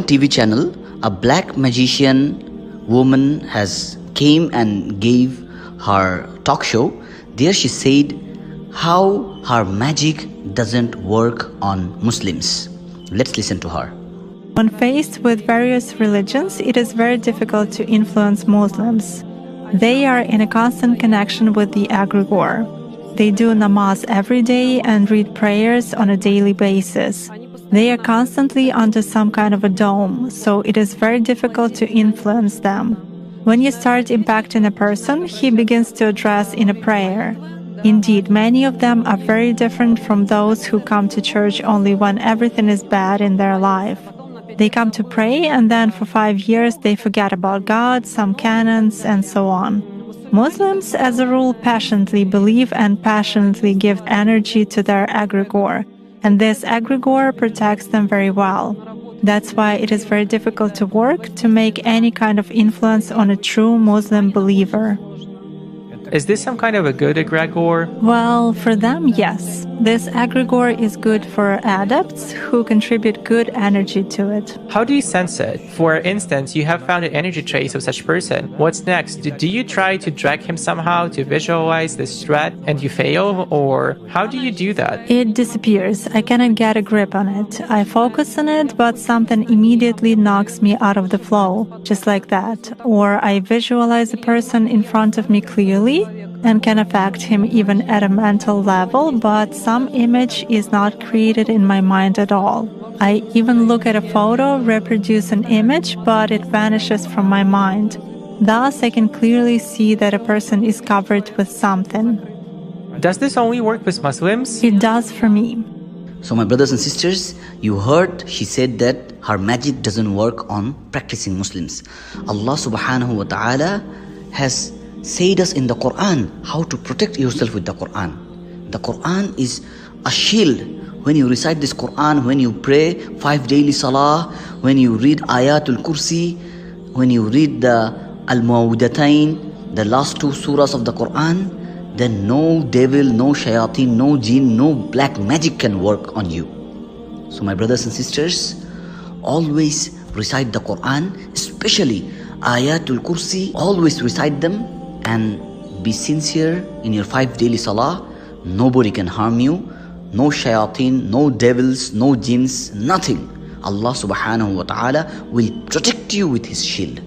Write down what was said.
TV channel, a black magician woman has came and gave her talk show. There she said how her magic doesn't work on Muslims. Let's listen to her. When faced with various religions, it is very difficult to influence Muslims. They are in a constant connection with the egregore. They do namaz every day and read prayers on a daily basis. They are constantly under some kind of a dome, so it is very difficult to influence them. When you start impacting a person, he begins to address in a prayer. Indeed, many of them are very different from those who come to church only when everything is bad in their life. They come to pray and then for 5 years they forget about God, some canons, and so on. Muslims, as a rule, passionately believe and passionately give energy to their egregore, and this egregore protects them very well. That's why it is very difficult to work to make any kind of influence on a true Muslim believer. Is this some kind of a good egregore? Well, for them, yes. This egregore is good for adepts who contribute good energy to it. How do you sense it? For instance, you have found an energy trace of such person. What's next? Do you try to drag him somehow to visualize this threat and you fail? Or how do you do that? It disappears. I cannot get a grip on it. I focus on it, but something immediately knocks me out of the flow, just like that. Or I visualize a person in front of me clearly and can affect him even at a mental level, but some image is not created in my mind at all. I even look at a photo, reproduce an image, but it vanishes from my mind. Thus, I can clearly see that a person is covered with something. Does this only work with Muslims? It does for me. So my brothers and sisters, you heard she said that her magic doesn't work on practicing Muslims. Allah subhanahu wa ta'ala has said us in the Quran how to protect yourself with the Quran. The Quran is a shield. When you recite this Quran, when you pray 5 daily salah, when you read Ayatul Kursi, when you read the Al-Muawwidatayn, the last 2 surahs of the Quran, then no devil, no shayateen, no jinn, no black magic can work on you. So my brothers and sisters, always recite the Quran, especially Ayatul Kursi, always recite them and be sincere in your 5 daily salah. Nobody can harm you, no shayateen, no devils, no jinns, nothing. Allah subhanahu wa ta'ala will protect you with his shield.